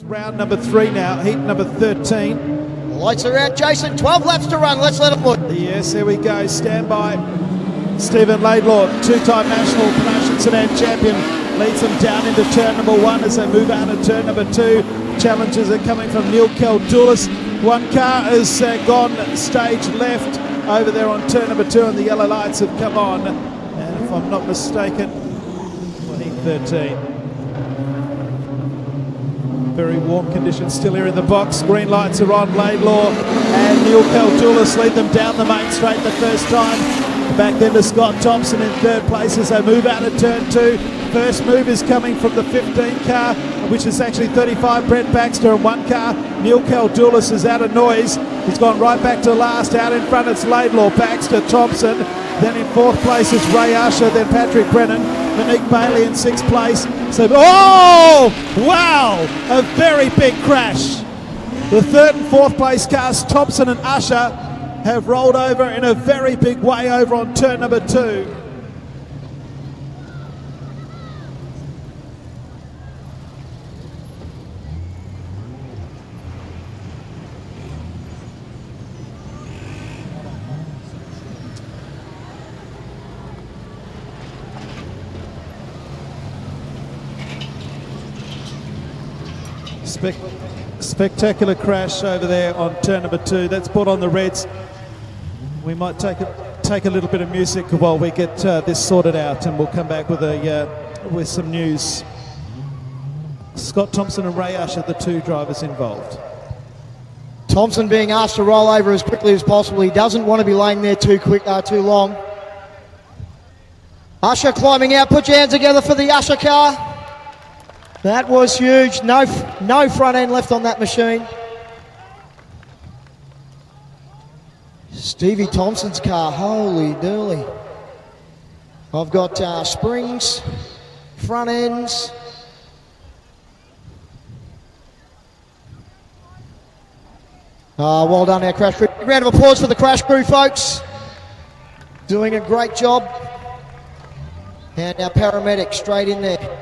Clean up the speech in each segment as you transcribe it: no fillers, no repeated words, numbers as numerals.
Round number 3 now, heat number 13. Lights are out, Jason. 12 laps to run. Let's let it look. Yes, here we go. Stand by. Stephen Laidlaw, two-time national production sedan champion, leads them down into turn number 1 as they move out of turn number 2. Challenges are coming from Neil Keldulis. One car has gone stage left over there on turn number 2, and the yellow lights have come on. And if I'm not mistaken, heat 13. Very warm conditions still here in the box. Green lights are on. Laidlaw and Neil Keldulis lead them down the main straight the first time. Back then to Scott Thompson in third place as they move out of turn 2. First move is coming from the 15 car, which is actually 35 Brett Baxter, and one car, Neil Keldulis, is out of noise. He's gone right back to last. Out in front it's Laidlaw, Baxter, Thompson. Then in 4th place is Ray Usher, then Patrick Brennan, Monique Bailey in 6th place. So, oh, wow, a very big crash. The 3rd and 4th place cars, Thompson and Usher, have rolled over in a very big way over on turn number 2. Spectacular crash over there on turn number 2. That's put on the reds. We might take a little bit of music while we get this sorted out, and we'll come back with some news. Scott Thompson and Ray Usher, the 2 drivers involved. Thompson being asked to roll over as quickly as possible. He doesn't want to be laying there too long. Usher climbing out. Put your hands together for the Usher car. That was huge. No front end left on that machine. Stevie Thompson's car, holy dooly. I've got springs, front ends. Well done, our crash crew. Round of applause for the crash crew, folks. Doing a great job. And our paramedic straight in there.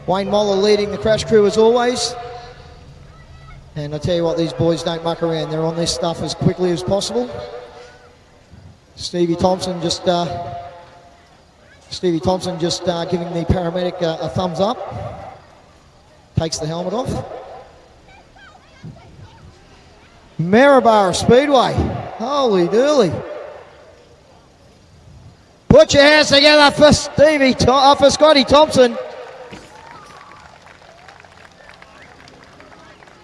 Wayne Moller leading the crash crew as always. And I tell you what, these boys don't muck around. They're on this stuff as quickly as possible. Stevie Thompson just giving the paramedic a thumbs up. Takes the helmet off. Maryborough Speedway. Holy dooly. Put your hands together for Scotty Thompson.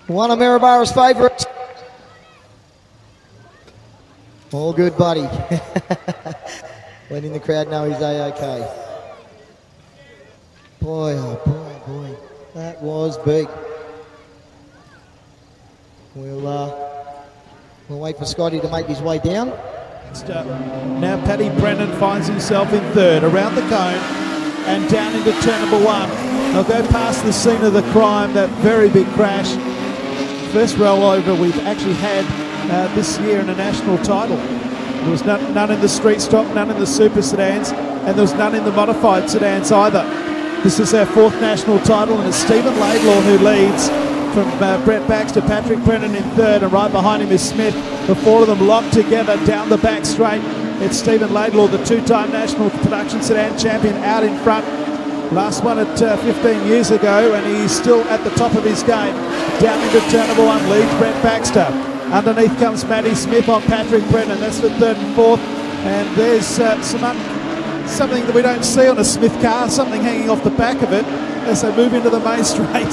One of Maryborough's favourites. All good, buddy. Letting the crowd know he's A-OK. Boy, oh boy, boy. That was big. We'll wait for Scotty to make his way down. Now Paddy Brennan finds himself in 3rd, around the cone and down into turn number 1. They'll go past the scene of the crime, that very big crash. First rollover we've actually had this year in a national title. There was none in the street stock, none in the super sedans, and there was none in the modified sedans either. This is our 4th national title, and it's Stephen Laidlaw who leads from Brett Baxter, Patrick Brennan in 3rd, and right behind him is Smith. The 4 of them locked together down the back straight. It's Stephen Laidlaw, the 2-time national production sedan champion, out in front. Last one at 15 years ago, and he's still at the top of his game. Down into turn number 1 leads Brett Baxter. Underneath comes Matty Smith on Patrick Brennan. That's the 3rd and 4th. And there's something that we don't see on a Smith car, something hanging off the back of it as they move into the main straight.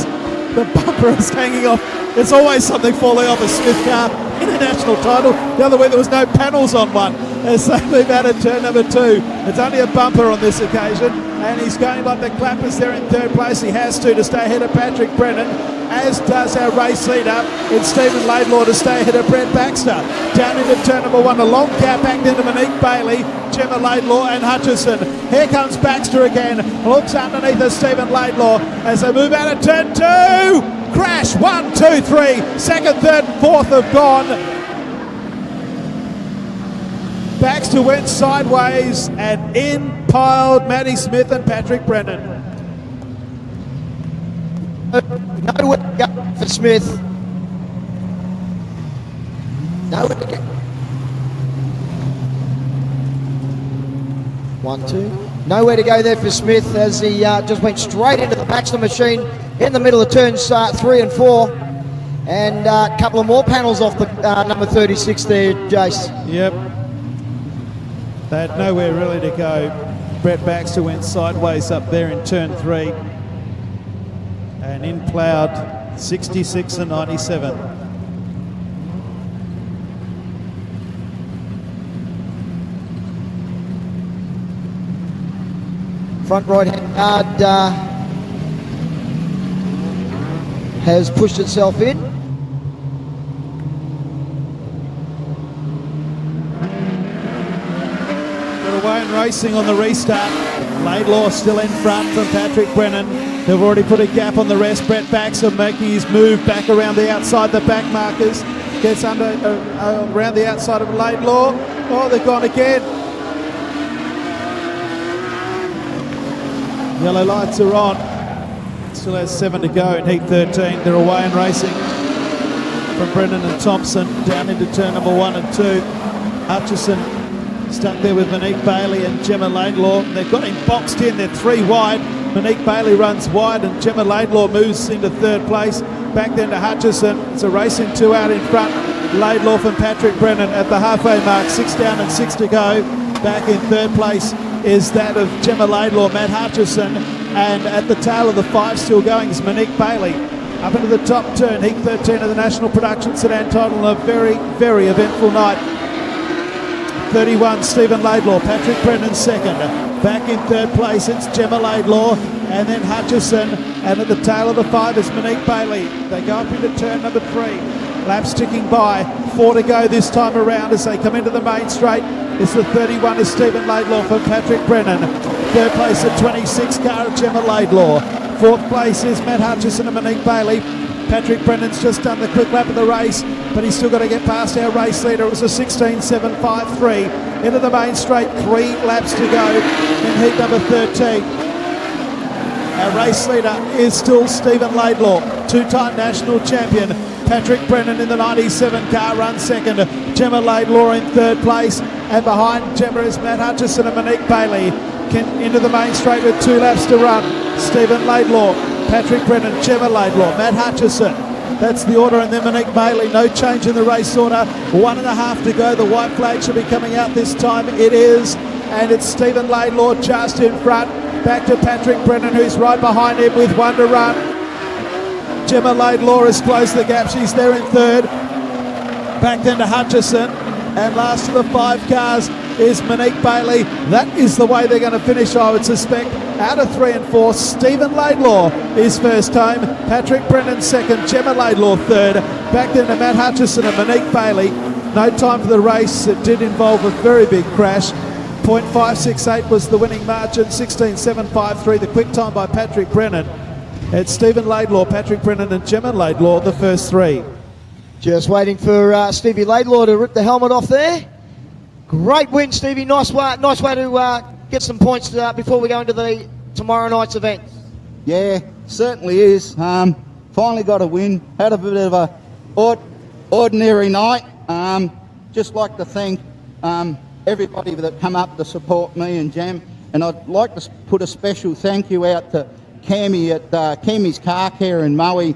The bumper is hanging off. There's always something falling off a Smith car in a national title. The other way there was no panels on one as they move out of turn number 2. It's only a bumper on this occasion, and he's going like the clappers there in 3rd place. He has to stay ahead of Patrick Brennan, as does our race leader. It's Stephen Laidlaw to stay ahead of Brett Baxter. Down into turn number 1, a long gap back into Monique Bailey, Gemma Laidlaw and Hutchison. Here comes Baxter again, looks underneath of Stephen Laidlaw as they move out of turn 2. Crash, 1, 2, 3, 2nd, 3rd and 4th have gone. Baxter went sideways and in piled Matty Smith and Patrick Brennan. Nowhere to go. for Smith. Nowhere to go. 1, 2. Nowhere to go there for Smith as he just went straight into the back of the machine in the middle of turns 3 and 4. And a couple of more panels off the number 36 there, Jace. Yep. They had nowhere really to go. Brett Baxter went sideways up there in turn 3. And in ploughed 66 and 97. Front right hand guard has pushed itself in. Got away and racing on the restart. Laidlaw still in front from Patrick Brennan. They've already put a gap on the rest. Brett Baxter making his move back around the outside, the back markers. Gets under around the outside of Laidlaw. Oh, they've gone again. Yellow lights are on. Still has 7 to go in heat 13. They're away and racing from Brennan and Thompson down into turn number 1 and 2. Hutchison stuck there with Monique Bailey and Gemma Laidlaw. They've got him boxed in. They're 3 wide. Monique Bailey runs wide and Gemma Laidlaw moves into 3rd place. Back then to Hutchison. It's a racing 2 out in front. Laidlaw from Patrick Brennan at the halfway mark. 6 down and 6 to go. Back in 3rd place is that of Gemma Laidlaw, Matt Hutchison, and at the tail of the 5 still going is Monique Bailey. Up into the top turn, heat 13 of the National Production Sedan title, a very, very eventful night. 31, Stephen Laidlaw, Patrick Brennan 2nd. Back in 3rd place, it's Gemma Laidlaw, and then Hutchison, and at the tail of the 5 is Monique Bailey. They go up into turn number 3. Laps ticking by, 4 to go this time around as they come into the main straight. It's the 31 is Stephen Laidlaw from Patrick Brennan. 3rd place at 26 car of Gemma Laidlaw. 4th place is Matt Hutchison and Monique Bailey. Patrick Brennan's just done the quick lap of the race, but he's still got to get past our race leader. It was a 16.753 into the main straight. 3 laps to go in heat number 13. Our race leader is still Stephen Laidlaw, 2-time national champion. Patrick Brennan in the 97 car runs 2nd. Gemma Laidlaw in 3rd place. And behind Gemma is Matt Hutchison and Monique Bailey. Into the main straight with 2 laps to run. Stephen Laidlaw, Patrick Brennan, Gemma Laidlaw, Matt Hutchison. That's the order, and then Monique Bailey. No change in the race order. 1.5 to go. The white flag should be coming out this time. It is. And it's Stephen Laidlaw just in front. Back to Patrick Brennan, who's right behind him with 1 to run. Gemma Laidlaw has closed the gap. She's there in 3rd. Back then to Hutchison. And last of the 5 cars is Monique Bailey. That is the way they're going to finish, I would suspect. Out of 3 and 4, Stephen Laidlaw is first home. Patrick Brennan 2nd, Gemma Laidlaw 3rd. Back then to Matt Hutchison and Monique Bailey. No time for the race. It did involve a very big crash. 0.568 was the winning margin. 16.753 the quick time by Patrick Brennan. It's Stephen Laidlaw, Patrick Brennan and Gemma Laidlaw, the first 3. Just waiting for Stevie Laidlaw to rip the helmet off there. Great win, Stevie. Nice way to get some points before we go into the tomorrow night's event. Yeah, certainly is. Finally got a win. Had a bit of a ordinary night. Just like to thank everybody that come up to support me and Jam. And I'd like to put a special thank you out to Cammy at Cammy's Car Care in Maui.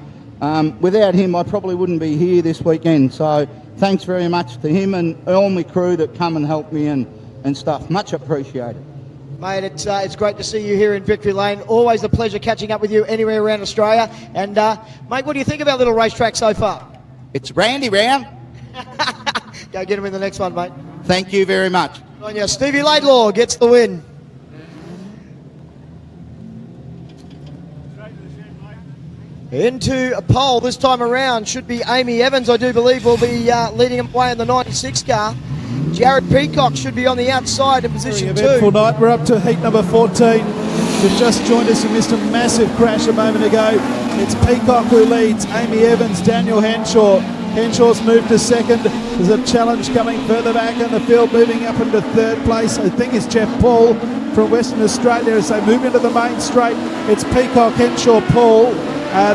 Without him, I probably wouldn't be here this weekend. So thanks very much to him and all my crew that come and help me and stuff. Much appreciated. Mate, it's great to see you here in Victory Lane. Always a pleasure catching up with you anywhere around Australia. And, mate, what do you think of our little racetrack so far? It's Randy round. Go get him in the next one, mate. Thank you very much. On you. Stevie Laidlaw gets the win. Into a pole this time around should be Amy Evans, I do believe, will be leading him away in the 96 car. Jared Peacock should be on the outside in position 2. Eventful night. We're up to heat number 14. You've just joined us. You missed a massive crash a moment ago. It's Peacock who leads. Amy Evans, Daniel Henshaw. Henshaw's moved to 2nd. There's a challenge coming further back in the field, moving up into 3rd place. I think it's Jeff Paul from Western Australia as they move into the main straight. It's Peacock, Henshaw, Paul.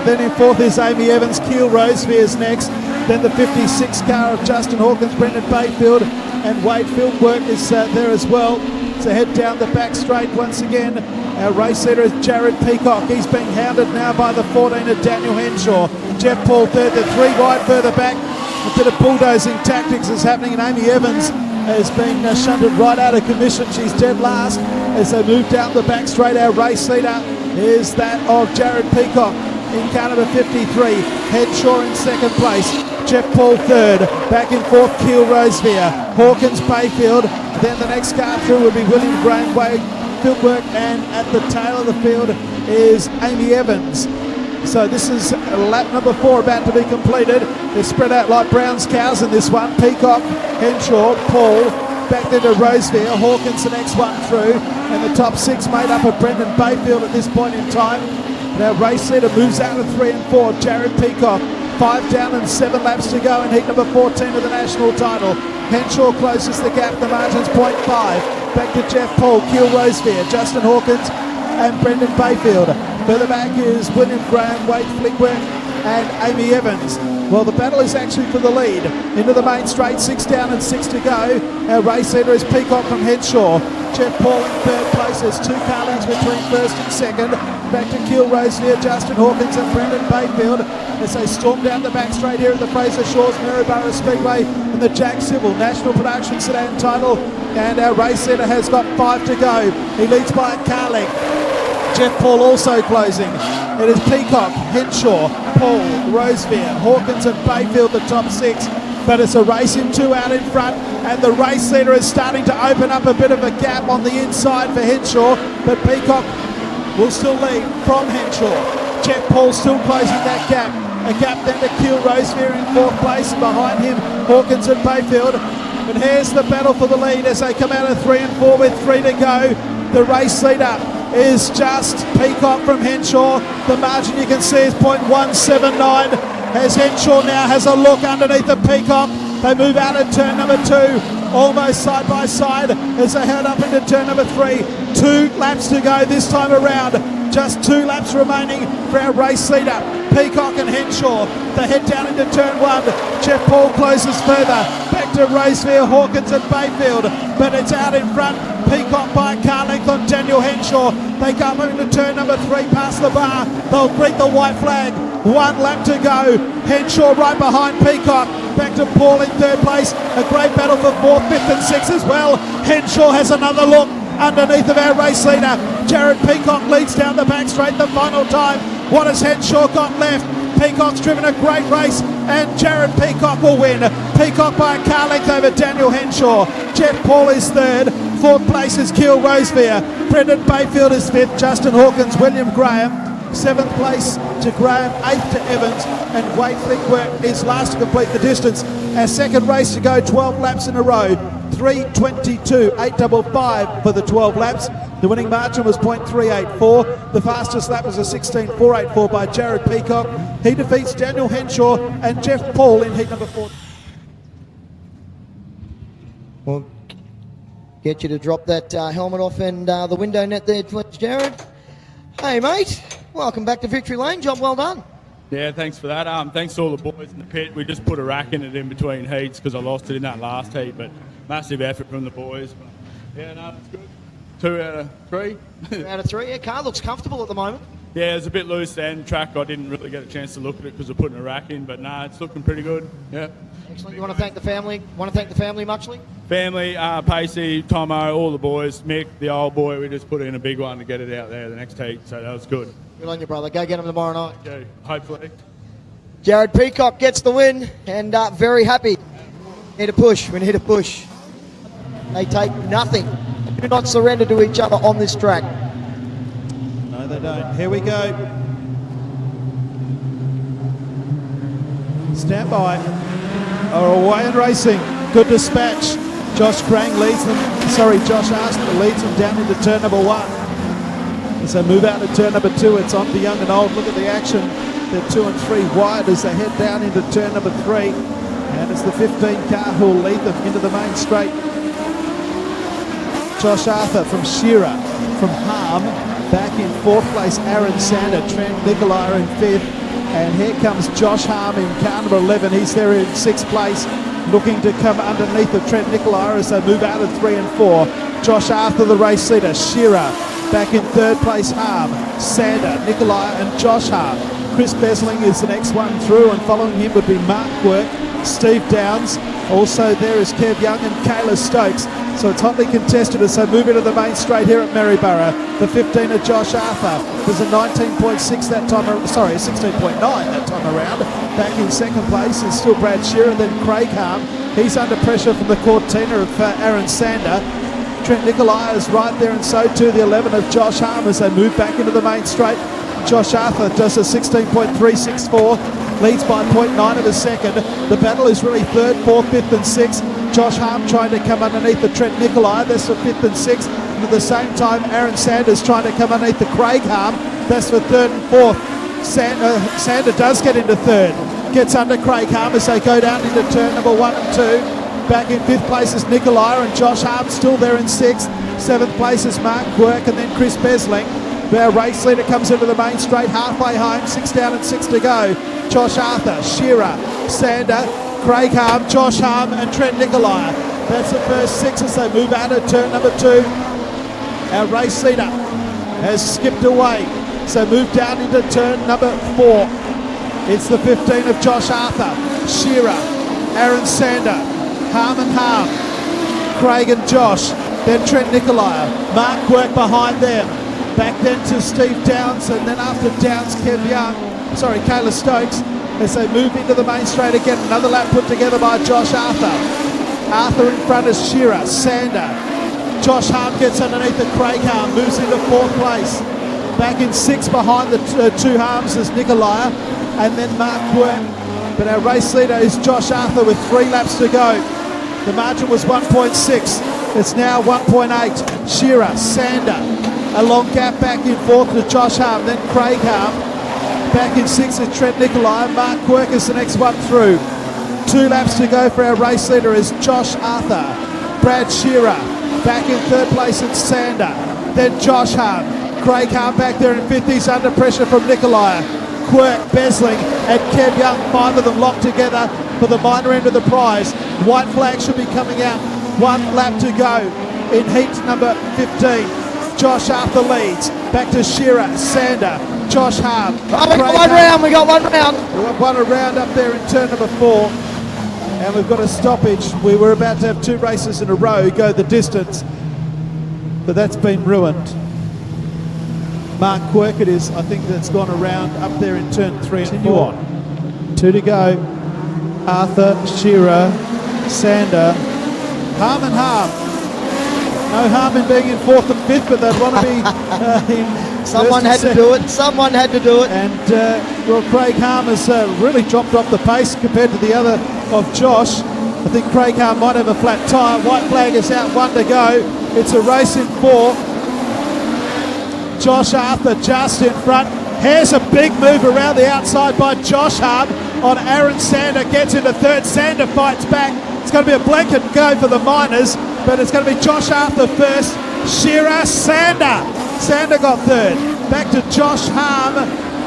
Then in fourth is Amy Evans. Keel Rosevere next. Then the 56 car of Justin Hawkins, Brendan Bayfield, and Wade Fieldwork is there as well. So head down the back straight once again. Our race leader is Jared Peacock. He's being hounded now by the 14 of Daniel Henshaw. Jeff Paul third, the 3 wide further back. A bit of bulldozing tactics is happening, and Amy Evans has been shunted right out of commission. She's dead last as they move down the back straight. Our race leader is that of Jared Peacock in car number 53. Henshaw in second place. Jeff Paul third. Back in fourth, Keel Rosevere. Hawkins Bayfield. Then the next car through would be William Graham, Wade Fieldwork, and at the tail of the field is Amy Evans. So this is lap number 4 about to be completed. They're spread out like Brown's cows in this one. Peacock, Henshaw, Paul, back there to Rosevere. Hawkins the next one through. And the top 6 made up of Brendan Bayfield at this point in time. Now race leader moves out of 3 and 4. Jared Peacock, 5 down and 7 laps to go in heat number 14 of the national title. Henshaw closes the gap, the margin's 0.5. Back to Jeff Paul, Keel Rosevere, Justin Hawkins and Brendan Bayfield. Further back is William Graham, Wade Fleetwood and Amy Evans. Well, the battle is actually for the lead. Into the main straight, 6 down and 6 to go. Our race leader is Peacock from Henshaw. Jeff Paul in third place. There's 2 car lengths between first and second. Back to Keel Rosevere, Justin Hawkins and Brendan Bayfield as they storm down the back straight here at the Fraser Shores Maryborough Speedway in the Jack Civil National Production Sedan title. And our race leader has got 5 to go. He leads by a car length. Jeff Paul also closing. It is Peacock, Henshaw, Paul, Rosevere, Hawkins and Bayfield the top 6. But it's a race in 2 out in front, and the race leader is starting to open up a bit of a gap on the inside for Henshaw, but Peacock will still lead from Henshaw. Jeff Paul still closing that gap. A gap then to Keel Rosevere in 4th place, and behind him Hawkins and Bayfield. But here's the battle for the lead as they come out of 3 and 4 with 3 to go. The race leader is just Peacock from Henshaw. The margin you can see is 0.179 as Henshaw now has a look underneath the Peacock. They move out at turn number 2, almost side by side as they head up into turn number 3. 2 laps to go this time around. Just 2 laps remaining for our race leader, Peacock and Henshaw. They head down into turn 1. Jeff Paul closes further. Back to Rosevere, Hawkins and Bayfield. But it's out in front. Peacock by a car length on Daniel Henshaw. They come into turn number 3 past the bar. They'll greet the white flag. 1 lap to go. Henshaw right behind Peacock. Back to Paul in 3rd place. A great battle for 4th, 5th and 6th as well. Henshaw has another look underneath of our race leader. Jared Peacock leads down the back straight the final time. What has Henshaw got left? Peacock's driven a great race and Jared Peacock will win. Peacock by a car length over Daniel Henshaw. Jeff Paul is 3rd. 4th place is Keel Rosevere. Brendan Bayfield is 5th. Justin Hawkins, William Graham. 7th place to Graham, 8th to Evans, and Wade Fleetwood is last to complete the distance. Our second race to go, 12 laps in a row. 3:22.855 for the 12 laps. The winning margin was 0.384. The fastest lap was a 16.484 by Jared Peacock. He defeats Daniel Henshaw and Jeff Paul in heat number 4. We'll get you to drop that helmet off and the window net there, Jared. Hey, mate. Welcome back to Victory Lane. Job well done. Yeah, thanks for that. Thanks to all the boys in the pit. We just put a rack in it in between heats because I lost it in that last heat, but massive effort from the boys. But yeah, no, it's good. 2 out of 3. 2 out of 3. Yeah, car looks comfortable at the moment. Yeah, it's a bit loose then. Track, I didn't really get a chance to look at it because we're putting a rack in, but nah, it's looking pretty good. Yeah. Excellent. You want to thank the family? Muchly? Family, Pacey, Tomo, all the boys, Mick, the old boy. We just put in a big one to get it out there the next heat, so that was good. Good on you, brother. Go get him tomorrow night. Yeah, hopefully. Jared Peacock gets the win and very happy. We need a push. They take nothing. Do not surrender to each other on this track. No, they don't. Here we go. Stand by. Are away and racing. Good dispatch. Josh Aston leads them down into turn number 1. As they move out to turn number 2, it's on for young and old. Look at the action. They're 2 and 3 wide as they head down into turn number 3. And it's the 15 car who will lead them into the main straight. Josh Arthur from Shearer, from Harm, Back in 4th place, Aaron Sander. Trent Nicolai in 5th. And here comes Josh Harm in car number 11. He's there in 6th place, looking to come underneath of Trent Nicolai as they move out of 3 and 4. Josh Arthur, the race leader. Shearer back in 3rd place. Harm, Sander, Nicolai and Josh Harm. Chris Besling is the next one through, and following him would be Mark Quirk, Steve Downs. Also there is Kev Young and Kayla Stokes. So it's hotly contested as they move into the main straight here at Maryborough. The 15 of Josh Arthur. There's a 19.6 that time, sorry, a 16.9 that time around. Back in 2nd place is still Brad Shearer, then Craig Harm. He's under pressure from the Cortina of Aaron Sander. Trent Nicolai is right there, and so too the 11 of Josh Harm as they move back into the main straight. Josh Arthur does a 16.364, leads by 0.9 of a second. The battle is really 3rd, 4th, 5th and 6th. Josh Harm trying to come underneath the Trent Nicolai, that's for 5th and 6th. And at the same time, Aaron Sanders trying to come underneath the Craig Harm, that's for 3rd and 4th. Sander does get into 3rd, gets under Craig Harm as they go down into turn number 1 and 2. Back in 5th place is Nicolai, and Josh Harm still there in 6th. 7th place is Mark Quirk, and then Chris Besling. Our race leader comes into the main straight, halfway home, 6 down and 6 to go. Josh Arthur, Shearer, Sander, Craig Harm, Josh Harm and Trent Nicolai. That's the first 6 as they move out of turn number 2. Our race leader has skipped away, so move down into turn number 4. It's the 15 of Josh Arthur, Shearer, Aaron Sander, Harm and Harm, Craig and Josh, then Trent Nicolai, Mark Quirk behind them. Back then to Steve Downs, and then after Downs, Kayla Stokes, as they move into the main straight again. Another lap put together by Josh Arthur. Arthur in front is Shearer, Sander. Josh Harm gets underneath the Craig Harm, moves into 4th place. Back in 6th behind the 2 Harms is Nicolai, and then Mark Quirk. But our race leader is Josh Arthur with 3 laps to go. The margin was 1.6. It's now 1.8. Shearer, Sander. A long gap back in 4th to Josh Harm, then Craig Harm. Back in 6th is Trent Nicolai. Mark Quirk is the next one through. 2 laps to go for our race leader is Josh Arthur. Brad Shearer. Back in 3rd place it's Sander. Then Josh Harm. Craig Harm back there in 5th. He's under pressure from Nicolai. Quirk, Besling and Kev Young, 5 of them locked together for the minor end of the prize. White flag should be coming out. 1 lap to go in heat number 15. Josh Arthur leads. Back to Shearer, Sander, Josh Harm. Oh, we got one round. We got one round. We've got one around up there in turn number 4. And we've got a stoppage. We were about to have 2 races in a row go the distance, but that's been ruined. Mark Quirk it is, I think, that's gone around up there in turn 3 and 4. 2 to go. Arthur, Shearer, Sander, Harm and Harm. No harm in being in 4th and 5th, but they'd want to be in. Someone had to do it. Someone had to do it. And well, Craig Harm has really dropped off the pace compared to the other of Josh. I think Craig Harm might have a flat tyre. White flag is out, 1 to go. It's a race in 4. Josh Arthur just in front. Here's a big move around the outside by Josh Harm on Aaron Sander. Gets into 3rd. Sander fights back. It's going to be a blanket go for the minors, but it's going to be Josh Arthur first. Shearer, Sander. Sander got 3rd. Back to Josh Harm.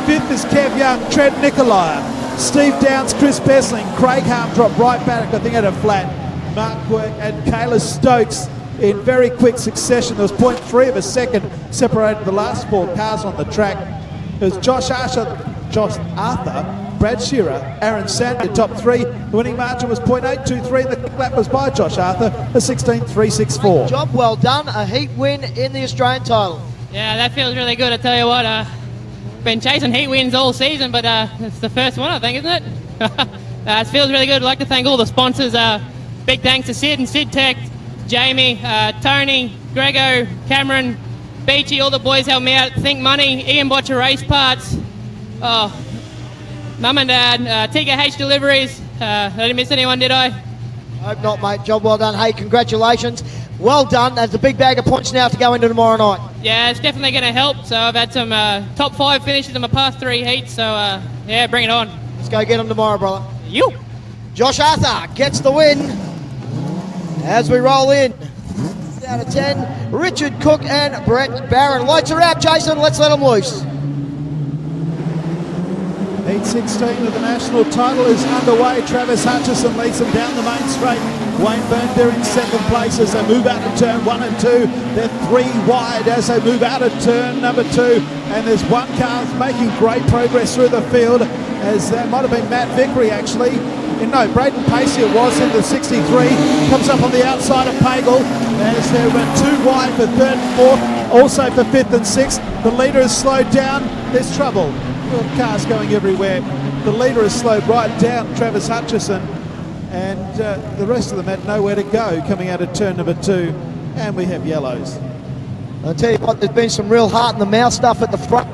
5th is Kev Young, Trent Nicolai. Steve Downs, Chris Besling. Craig Harm dropped right back, I think at a flat. Mark Quirk and Kayla Stokes in very quick succession. There was 0.3 of a second separated the last 4 cars on the track. It was Josh Arthur, Brad Shearer, Aaron Sander, top 3. The winning margin was 0.823. The lap was by Josh Arthur, a 16.364. Job well done. A heat win in the Australian title. Yeah, that feels really good. I tell you what, been chasing heat wins all season, but it's the first one, I think, isn't it? It feels really good. I'd like to thank all the sponsors. Big thanks to Sid and Sid Tech, Jamie, Tony, Grego, Cameron, Beachy, all the boys helped me out. Think Money, Ian Botcher Race Parts, Mum and Dad, TKH Deliveries. I didn't miss anyone, did I? Hope not, mate. Job well done. Hey, congratulations. Well done. There's a big bag of points now to go into tomorrow night. Yeah, it's definitely going to help. So I've had some top 5 finishes in my past 3 heats. So yeah, bring it on. Let's go get them tomorrow, brother. You. Josh Arthur gets the win as we roll in Out of 10, Richard Cook and Brett Barron. Lights are out, Jason. Let's let them loose. Heat 16 of the national title is underway. Travis Hutchison leads them down the main straight. Wayne Byrne, they're in second place as they move out of turn 1 and 2. They're 3 wide as they move out of turn number 2. And there's one car making great progress through the field, as that might have been Matt Vickery actually. No, Braden Pacey it was in the 63. Comes up on the outside of Pagel as they went 2 wide for 3rd and 4th. Also for 5th and 6th. The leader has slowed down. There's trouble. Cars going everywhere. The leader has slowed right down, Travis Hutchison, and the rest of them had nowhere to go coming out of turn number 2, and we have yellows. I'll tell you what, there's been some real heart in the mouth stuff at the front.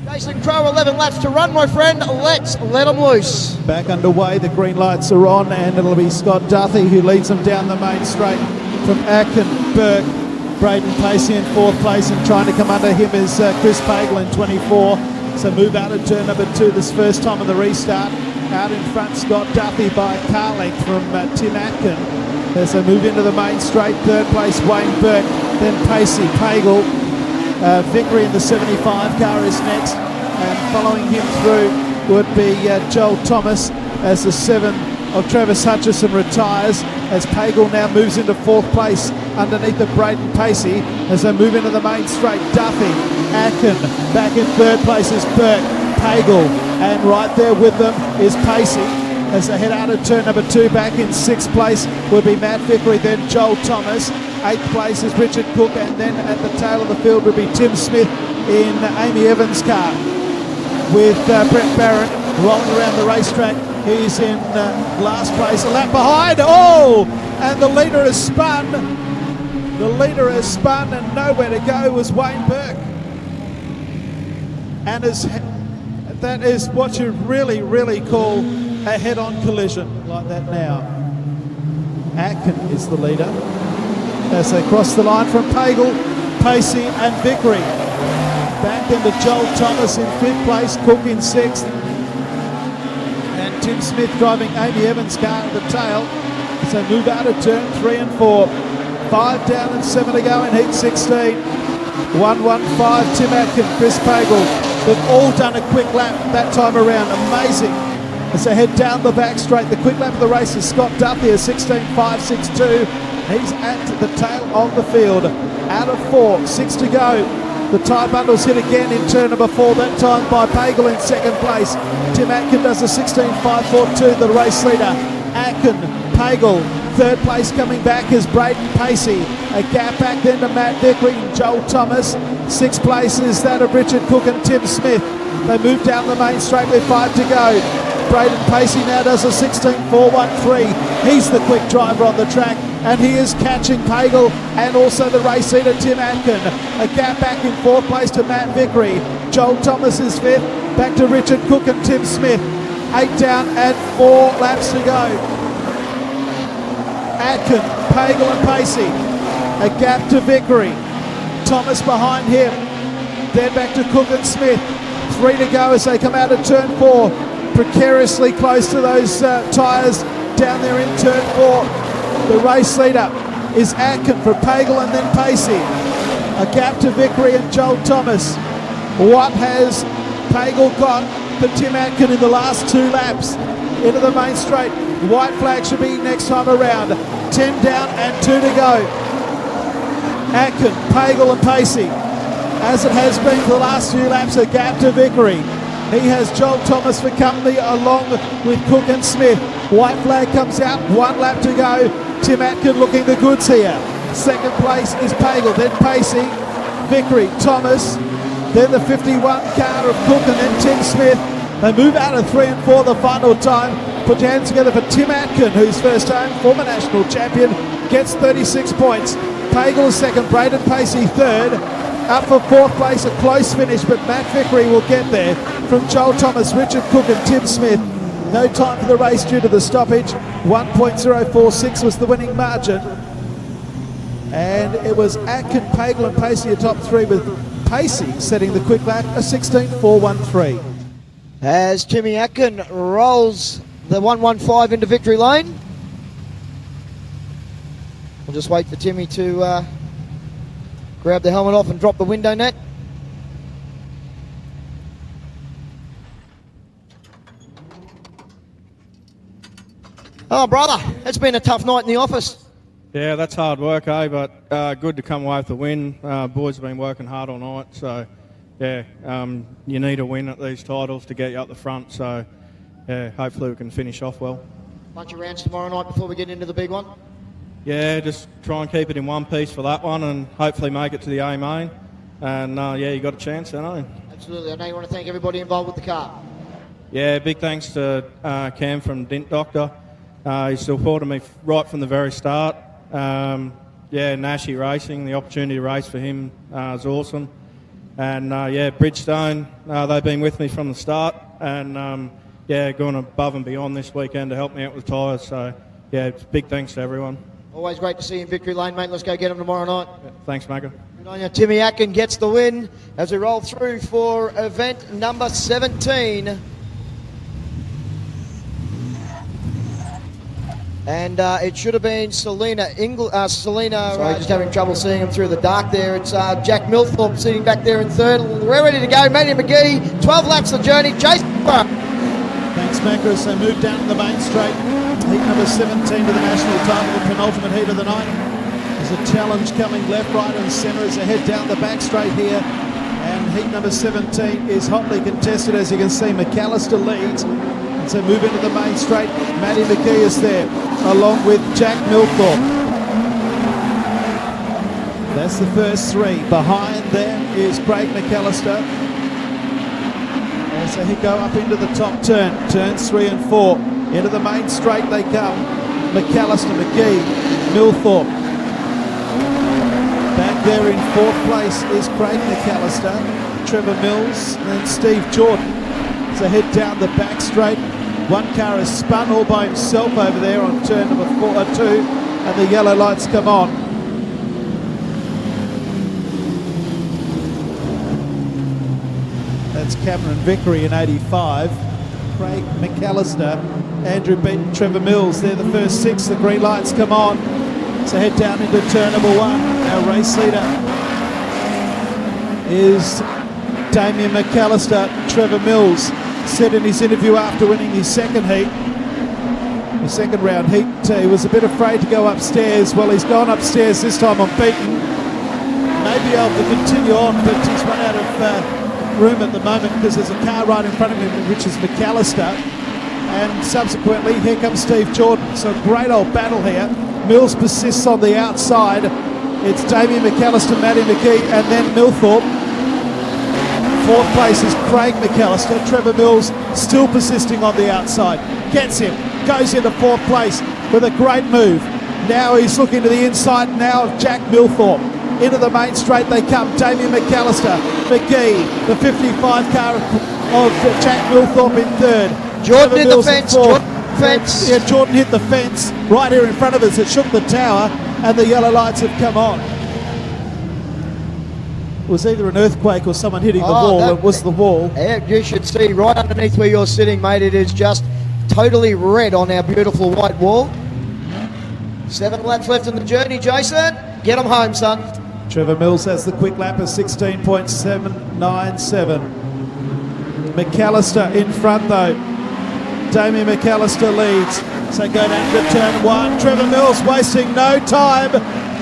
Jason Crowe, 11 laps to run, my friend. Let's let them loose. Back underway, the green lights are on, and it'll be Scott Duthie who leads them down the main straight from Akin, Burke, Braden Pacey in 4th place, and trying to come under him is Chris Pagel in 24. So move out of turn number 2 this first time on the restart. Out in front, Scott Duthie by a car length from Tim Atkin. As they move into the main straight, 3rd place Wayne Burke, then Pacey, Pagel. Vickery in the 75 car is next, and following him through would be Joel Thomas as the 7 of Travis Hutchison retires, as Pagel now moves into 4th place underneath of Braden Pacey as they move into the main straight. Duffy, Atkin, back in 3rd place is Burke, Pagel, and right there with them is Pacey as they head out of turn number 2. Back in 6th place would be Matt Vickery, then Joel Thomas. 8th place is Richard Cook, and then at the tail of the field would be Tim Smith in Amy Evans' car, with Brett Barron rolling around the racetrack. He's in last place, a lap behind. Oh, and the leader has spun. The leader has spun, and nowhere to go was Wayne Burke. And that is what you really, really call a head-on collision like that now. Atkin is the leader as they cross the line from Pagel, Pacey and Vickery. Back into Joel Thomas in 5th place, Cook in 6th. And Tim Smith driving Amy Evans' car at the tail. So move out of turn 3 and 4. 5 down and 7 to go in heat 16. 1:15, Tim Atkin, Chris Pagel. They've all done a quick lap that time around. Amazing. As they head down the back straight, the quick lap of the race is Scott Duffy, a 16.562. He's at the tail of the field. Out of 4, 6 to go. The tyre bundles hit again in turn number 4, that time by Pagel in 2nd place. Tim Atkin does a 16.542, the race leader. Atkin, Pagel, 3rd place coming back is Braden Pacey. A gap back then to Matt Vickery and Joel Thomas. 6th place is that of Richard Cook and Tim Smith. They move down the main straight with 5 to go. Braden Pacey now does a 16.413. He's the quick driver on the track, and he is catching Pagel and also the race leader Tim Atkin. A gap back in 4th place to Matt Vickery. Joel Thomas is 5th, back to Richard Cook and Tim Smith. 8 down and 4 laps to go. Atkin, Pagel and Pacey. A gap to Vickery. Thomas behind him. Then back to Cook and Smith. 3 to go as they come out of turn 4. Precariously close to those tyres down there in turn 4. The race leader is Atkin for Pagel and then Pacey. A gap to Vickery and Joel Thomas. What has Pagel got for Tim Atkin in the last 2 laps? Into the main straight. White flag should be next time around. 10 down and 2 to go. Atkin, Pagel and Pacey. As it has been for the last few laps, a gap to Vickery. He has Joel Thomas for company along with Cook and Smith. White flag comes out, 1 lap to go. Tim Atkin looking the goods here. 2nd place is Pagel, then Pacey, Vickery, Thomas, then the 51 car of Cook and then Tim Smith. They move out of 3 and 4 the final time. Put your hands together for Tim Atkin, who's first home, former national champion, gets 36 points. Pagel 2nd, Braden Pacey 3rd. Up for 4th place, a close finish, but Matt Vickery will get there from Joel Thomas, Richard Cook and Tim Smith. No time for the race due to the stoppage. 1.046 was the winning margin. And it was Atkin, Pagel and Pacey atop 3, with Pacey setting the quick lap, a 16.413. As Timmy Atkin rolls the 115 into victory lane. We'll just wait for Timmy to grab the helmet off and drop the window net. Oh, brother, it's been a tough night in the office. Yeah, that's hard work, eh? But good to come away with the win. Boys have been working hard all night, so yeah, you need a win at these titles to get you up the front. So yeah, hopefully we can finish off well. Bunch of rounds tomorrow night before we get into the big one. Yeah, just try and keep it in one piece for that one, and hopefully make it to the A main. And yeah, you got a chance, I know. Absolutely. I know you want to thank everybody involved with the car. Yeah, big thanks to Cam from Dint Doctor. He supported me right from the very start. Yeah, Nashi Racing, the opportunity to race for him is awesome. And yeah, Bridgestone, they've been with me from the start, and yeah, gone above and beyond this weekend to help me out with tyres. So yeah, big thanks to everyone. Always great to see you in victory lane, mate. Let's go get them tomorrow night. Yeah, thanks, Macca. Good on you. Timmy Atkin gets the win as we roll through for event number 17. And it should have been Selena. Sorry, just having trouble seeing him through the dark there. It's Jack Milthorpe sitting back there in third. We're ready to go. Matty McGee, 12 laps of the journey. Jason. Thanks, Macca. So move down to the main straight. Heat number 17 to the national title, the penultimate heat of the night. There's a challenge coming left, right and centre as they head down the back straight here. And heat number 17 is hotly contested. As you can see, McAllister leads. And so move into the main straight. Matty McGee is there, along with Jack Milthorpe. That's the first three. Behind them is Craig McAllister. As they go up into the top turn, turns 3 and 4. Into the main straight they come. McAllister, McGee, Milthorpe. Back there in fourth place is Craig McAllister, Trevor Mills, and then Steve Jordan. So head down the back straight. One car is spun all by himself over there on turn number 2, and the yellow lights come on. That's Cameron Vickery in 85. Craig McAllister, Andrew Beaton, Trevor Mills. They're the first 6. The green lights come on. So head down into turn number 1. Our race leader is Damien McAllister. Trevor Mills said in his interview after winning his second heat, the second round heat, he was a bit afraid to go upstairs. Well, he's gone upstairs this time on Beaton. Maybe able to continue on, but he's run out of room at the moment because there's a car right in front of him, which is McAllister, and subsequently here comes Steve Jordan. So a great old battle here. Mills persists on the outside. It's Damien McAllister, Matty McGee, and then Milthorpe. Fourth place is Craig McAllister. Trevor Mills still persisting on the outside. Gets him, goes into fourth place with a great move. Now he's looking to the inside now of Jack Milthorpe. Into the main straight they come. Damien McAllister, McGee, the 55 car of Jack Milthorpe in third. Jordan hit the fence. Fence. Yeah, Jordan hit the fence right here in front of us. It shook the tower, and the yellow lights have come on. It was either an earthquake or someone hitting the wall. It was the wall. Yeah, you should see right underneath where you're sitting, mate. It is just totally red on our beautiful white wall. 7 laps left in the journey, Jason. Get them home, son. Trevor Mills has the quick lap of 16.797. McAllister in front though. Damien McAllister leads. So go down to turn 1. Trevor Mills wasting no time.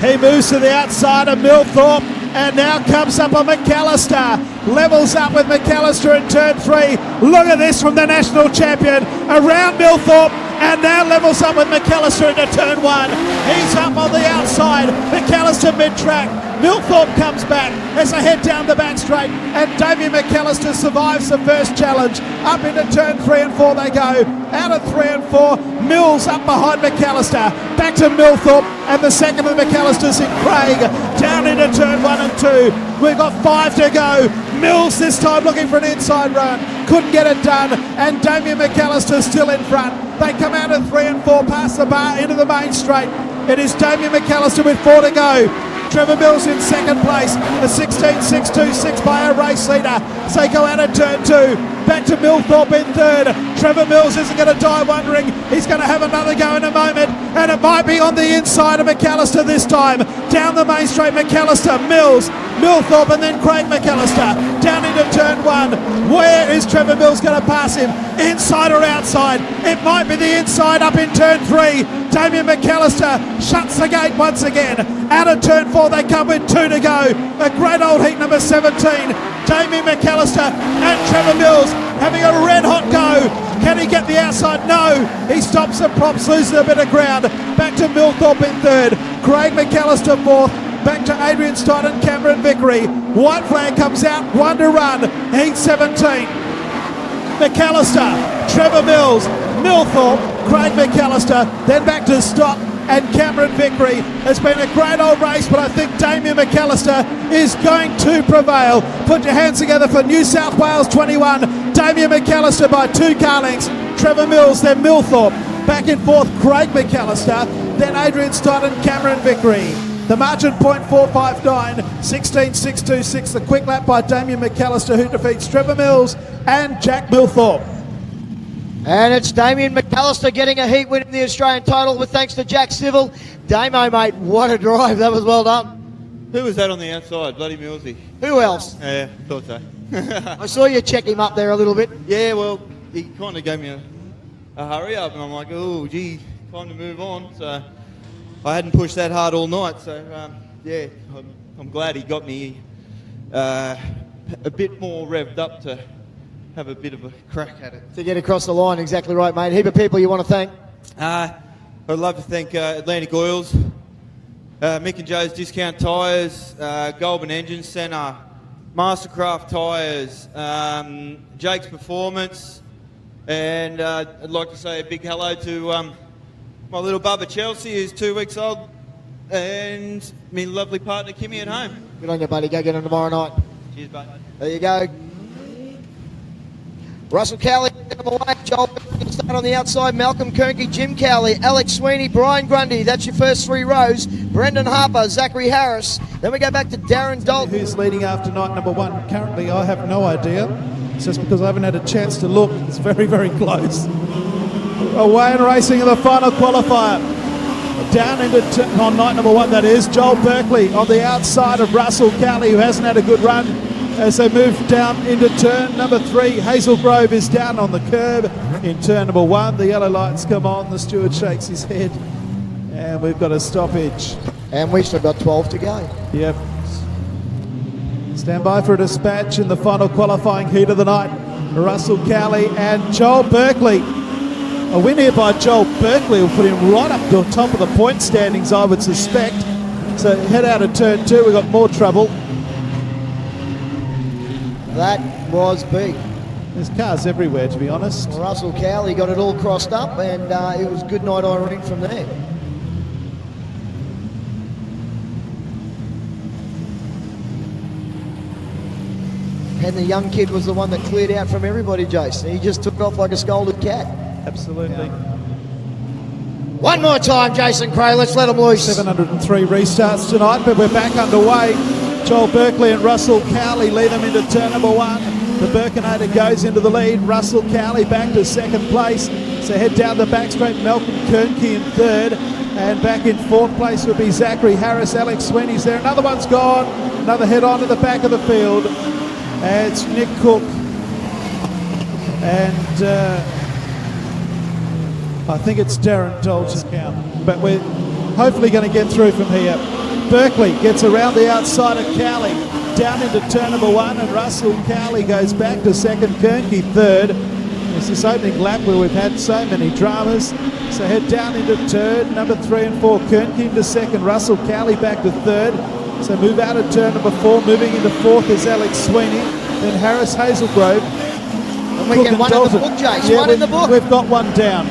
He moves to the outside of Milthorpe and now comes up on McAllister. Levels up with McAllister in turn 3. Look at this from the national champion. Around Milthorpe and now levels up with McAllister into turn 1. He's up on the outside. McAllister mid-track. Milthorpe comes back as they head down the back straight, and Damien McAllister survives the first challenge. Up into turn 3 and 4 they go. Out of 3 and 4, Mills up behind McAllister. Back to Milthorpe, and the second of McAllister's in Craig. Down into turn 1 and 2. We've got 5 to go. Mills this time looking for an inside run. Couldn't get it done, and Damien McAllister still in front. They come out of 3 and 4 past the bar into the main straight. It is Damien McAllister with 4 to go. Trevor Mills in second place, a 16.626 by our race leader. So they go out of turn 2, back to Milthorpe in third. Trevor Mills isn't going to die wondering. He's going to have another go in a moment. And and it might be on the inside of McAllister this time. Down the main straight, McAllister, Mills, Millthorpe, and then Craig McAllister. Down into turn 1. Where is Trevor Mills going to pass him? Inside or outside? It might be the inside up in turn 3. Damien McAllister shuts the gate once again. Out of turn 4 they come with 2 to go. A great old heat number 17. Damien McAllister and Trevor Mills having a red hot go. Can he get the outside? No. He stops and props, loses a bit of ground. Back to Millthorpe in 3rd. Craig McAllister 4th. Back to Adrian Stott and Cameron Vickery. White flag comes out, 1 to run. Heat 17. McAllister, Trevor Mills, Millthorpe, Craig McAllister, then back to Stott and Cameron Vickery. It's been a great old race, but I think Damien McAllister is going to prevail. Put your hands together for New South Wales 21. Damien McAllister by 2 car lengths. Trevor Mills, then Millthorpe. Back and forth, Craig McAllister, then Adrian Stott and Cameron Vickery. The margin .459, 16.626. The quick lap by Damien McAllister, who defeats Trevor Mills and Jack Millthorpe. And it's Damien McAllister getting a heat win in the Australian title with thanks to Jack Civil. Damo, mate, what a drive. That was well done. Who was that on the outside? Bloody Millsy. Who else? Yeah, thought so. I saw you check him up there a little bit. Yeah, well, he kind of gave me a hurry up, and I'm like, oh, gee, time to move on. So I hadn't pushed that hard all night. So, yeah, I'm glad he got me a bit more revved up to have a bit of a crack at it. To get across the line, exactly right, mate. Heap of people you want to thank. I'd love to thank Atlantic Oils, Mick and Joe's Discount Tyres, Goulburn Engine Centre, Mastercraft Tyres, Jake's Performance, and I'd like to say a big hello to my little bubba Chelsea, who's 2 weeks old, and my lovely partner Kimmy at home. Good on you, buddy. Go get him tomorrow night. Cheers, mate. There you go. Russell Cowley, number 1, Joel start on the outside, Malcolm Kernke, Jim Cowley, Alex Sweeney, Brian Grundy. That's your first 3 rows. Brendan Harper, Zachary Harris. Then we go back to Darren Dalton. Who's leading after night number 1? Currently, I have no idea. It's just because I haven't had a chance to look. It's very, very close. Away and racing in the final qualifier. Down into on night number 1, that is. Joel Berkeley on the outside of Russell Cowley, who hasn't had a good run. As they move down into turn number 3, Hazel Grove is down on the curb in turn number 1. The yellow lights come on, the steward shakes his head, and we've got a stoppage. And we've still got 12 to go. Yep. Stand by for a dispatch in the final qualifying heat of the night. Russell Cowley and Joel Berkeley. A win here by Joel Berkeley will put him right up to the top of the point standings, I would suspect. So head out of turn 2, we've got more trouble. That was big. There's cars everywhere, to be honest. Russell Cowley got it all crossed up, and it was good night Irene from there. And the young kid was the one that cleared out from everybody, Jason. He just took off like a scolded cat. Absolutely. One more time, Jason Cray. Let's let him loose. 703 restarts tonight, but we're back underway. Joel Berkeley and Russell Cowley lead them into turn number 1. The Birkinator goes into the lead. Russell Cowley back to 2nd place. So head down the back straight. Malcolm Kernke in 3rd. And back in 4th place would be Zachary Harris. Alex Sweeney's there. Another one's gone. Another head on to the back of the field. It's Nick Cook. And I think it's Darren Dalton count. But we're hopefully going to get through from here. Berkeley gets around the outside of Cowley, down into turn number 1, and Russell Cowley goes back to 2nd, Kernke 3rd. It's this opening lap where we've had so many dramas. So head down into turn number 3 and 4, Kernke into 2nd, Russell Cowley back to 3rd. So move out of turn number 4, moving into 4th is Alex Sweeney, then Harris Hazelgrove. And we get one in the book, Jace, yeah, one in the book. We've got one down.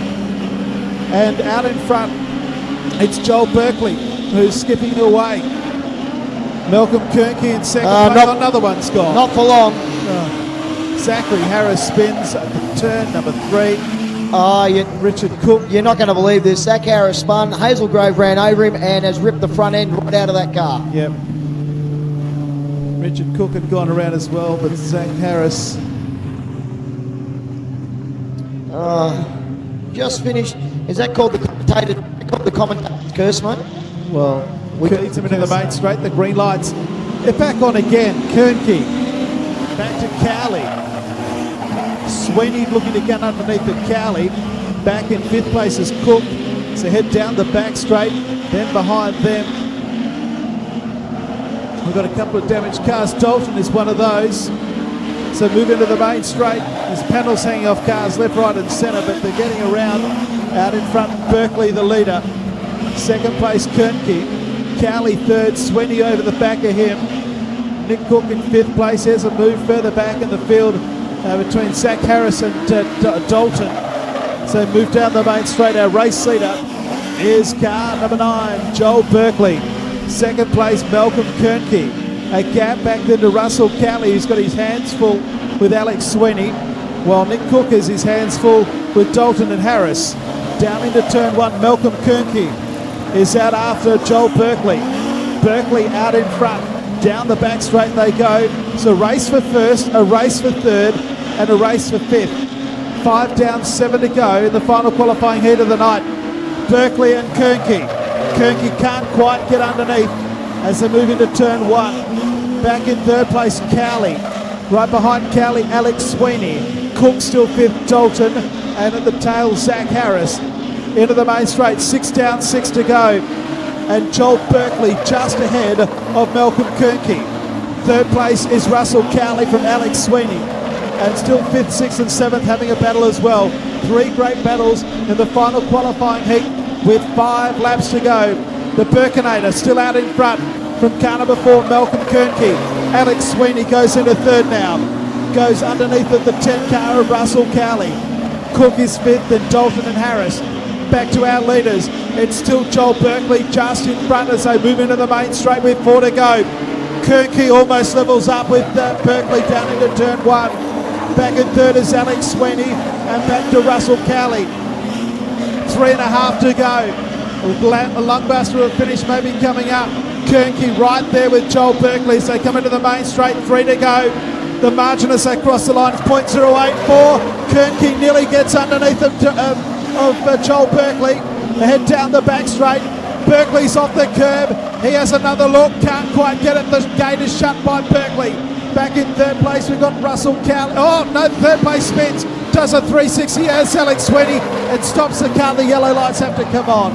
And out in front, it's Joel Berkeley, who's skipping away. Malcolm Kernke in 2nd place. Another one's gone. Not for long. Zachary Harris spins at turn number 3. Richard Cook. You're not going to believe this. Zach Harris spun. Hazelgrove ran over him and has ripped the front end right out of that car. Yep. Richard Cook had gone around as well, but Zach Harris. Just finished. Is that called the commentator? the commentator's curse, mate. Well, we leads him into the main straight. The green lights. They're back on again. Kernke. Back to Cowley. Sweeney looking to get underneath the Cowley. Back in 5th place is Cook. So head down the back straight. Then behind them, we've got a couple of damaged cars. Dalton is one of those. So move into the main straight. There's panels hanging off cars left, right and centre, but they're getting around. Out in front, Berkeley the leader. 2nd place, Kernke. Cowley 3rd, Sweeney over the back of him. Nick Cook in 5th place. There's a move further back in the field between Zach Harris and Dalton. So move down the main straight. Our race leader is car number 9, Joel Berkeley. 2nd place, Malcolm Kernke. A gap back then to Russell Cowley, who's got his hands full with Alex Sweeney, while Nick Cook has his hands full with Dalton and Harris. Down into turn 1, Malcolm Kernke is out after Joel Berkeley. Berkeley out in front. Down the back straight they go. So race for 1st, a race for 3rd, and a race for 5th. 5 down, 7 to go in the final qualifying heat of the night. Berkeley and Kernke. Kernke can't quite get underneath as they move into turn 1. Back in 3rd place, Cowley. Right behind Cowley, Alex Sweeney. Cook still 5th, Dalton. And at the tail, Zach Harris. Into the main straight, 6 down, 6 to go. And Joel Berkeley just ahead of Malcolm Kernke. 3rd place is Russell Cowley from Alex Sweeney. And still 5th, 6th and 7th having a battle as well. 3 great battles in the final qualifying heat with 5 laps to go. The Birkinator still out in front from car number 4, Malcolm Kernke. Alex Sweeney goes into 3rd now. Goes underneath of the 10 car of Russell Cowley. Cook is 5th, and Dalton and Harris. Back to our leaders. It's still Joel Berkeley just in front as they move into the main straight with 4 to go. Kernke almost levels up with Berkeley down into turn 1. Back in 3rd is Alex Sweeney, and back to Russell Cowley. 3.5 to go. With Lungbuster of finish maybe coming up. Kernke right there with Joel Berkeley as they come into the main straight. 3 to go. The margin as they cross the line is .084. Kernke nearly gets underneath of Joel Berkeley. They head down the back straight. Berkeley's off the curb. He has another look. Can't quite get it. The gate is shut by Berkeley. Back in 3rd place, we've got Russell Cowley. Oh, no, 3rd place spins. Does a 360 as Alex Sweeney and stops the car. The yellow lights have to come on.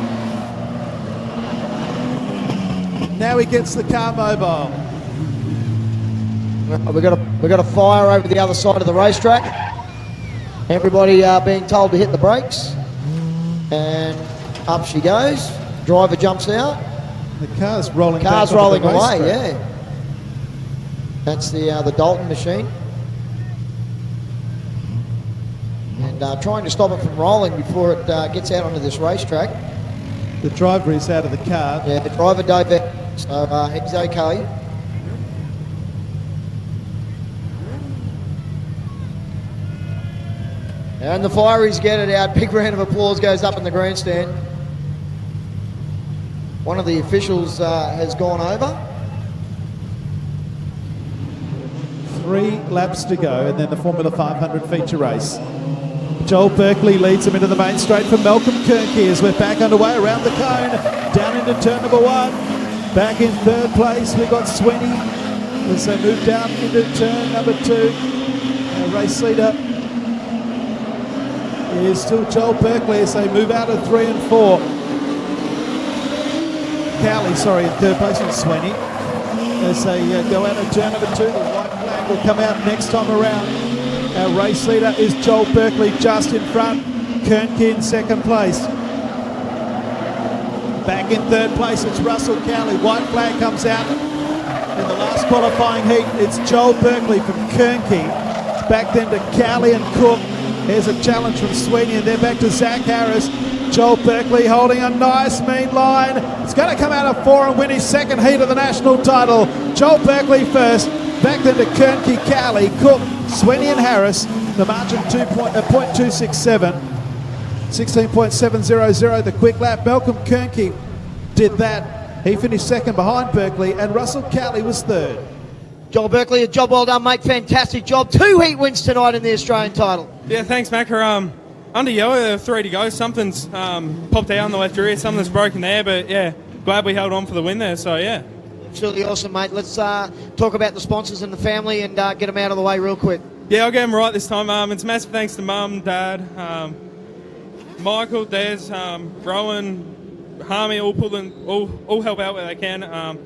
Now he gets the car mobile. We've got a fire over the other side of the racetrack. Everybody being told to hit the brakes. And up she goes. Driver jumps out. The car's rolling Car's back rolling onto the away, racetrack. yeah. That's the Dalton machine. And trying to stop it from rolling before it gets out onto this racetrack. The driver is out of the car. Yeah, the driver dove out, so he's okay. And the fireys get it out. Big round of applause goes up in the grandstand. One of the officials has gone over. 3 laps to go, and then the Formula 500 feature race. Joel Berkeley leads them into the main straight for Malcolm Kernke as we're back underway around the cone, down into turn number 1. Back in 3rd place, we've got Sweeney as they move down into turn number 2. Our race leader is still Joel Berkeley as they move out of 3 and 4. Cowley, sorry, in 3rd place with Sweeney. As they go out of turn number 2, the white flag will come out next time around. Our race leader is Joel Berkeley just in front. Kernke in 2nd place. Back in 3rd place, it's Russell Cowley. White flag comes out. In the last qualifying heat, it's Joel Berkeley from Kernke. Back then to Cowley and Cook. Here's a challenge from Sweeney, and then back to Zach Harris. Joel Berkeley holding a nice mean line. It's going to come out of 4 and win his 2nd heat of the national title. Joel Berkeley first. Back then to Kernke, Cowley, Cook, Sweeney and Harris. The margin .267. 16.700 the quick lap. Malcolm Kernke did that. He finished 2nd behind Berkeley, and Russell Cowley was 3rd. Joel Berkeley, a job well done, mate. Fantastic job. 2 heat wins tonight in the Australian title. Yeah, thanks, Macca. Under yellow, there were 3 to go. Something's popped out on the left rear, something's broken there, but yeah, glad we held on for the win there, so yeah. Absolutely awesome, mate. Let's talk about the sponsors and the family and get them out of the way real quick. Yeah, I'll get them right this time. It's massive thanks to Mum, Dad, Michael, Des, Rowan, Harmy, all help out where they can.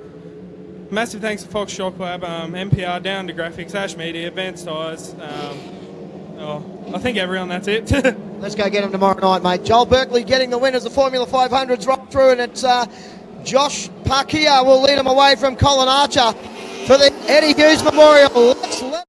Massive thanks to Fox Shock Lab, MPR, Down to Graphics, Ash Media, Advanced Tyres. I think everyone, that's it. Let's go get them tomorrow night, mate. Joel Berkeley getting the win as the Formula 500's right through, and it's Josh Parkia will lead him away from Colin Archer for the Eddie Hughes Memorial. Let's let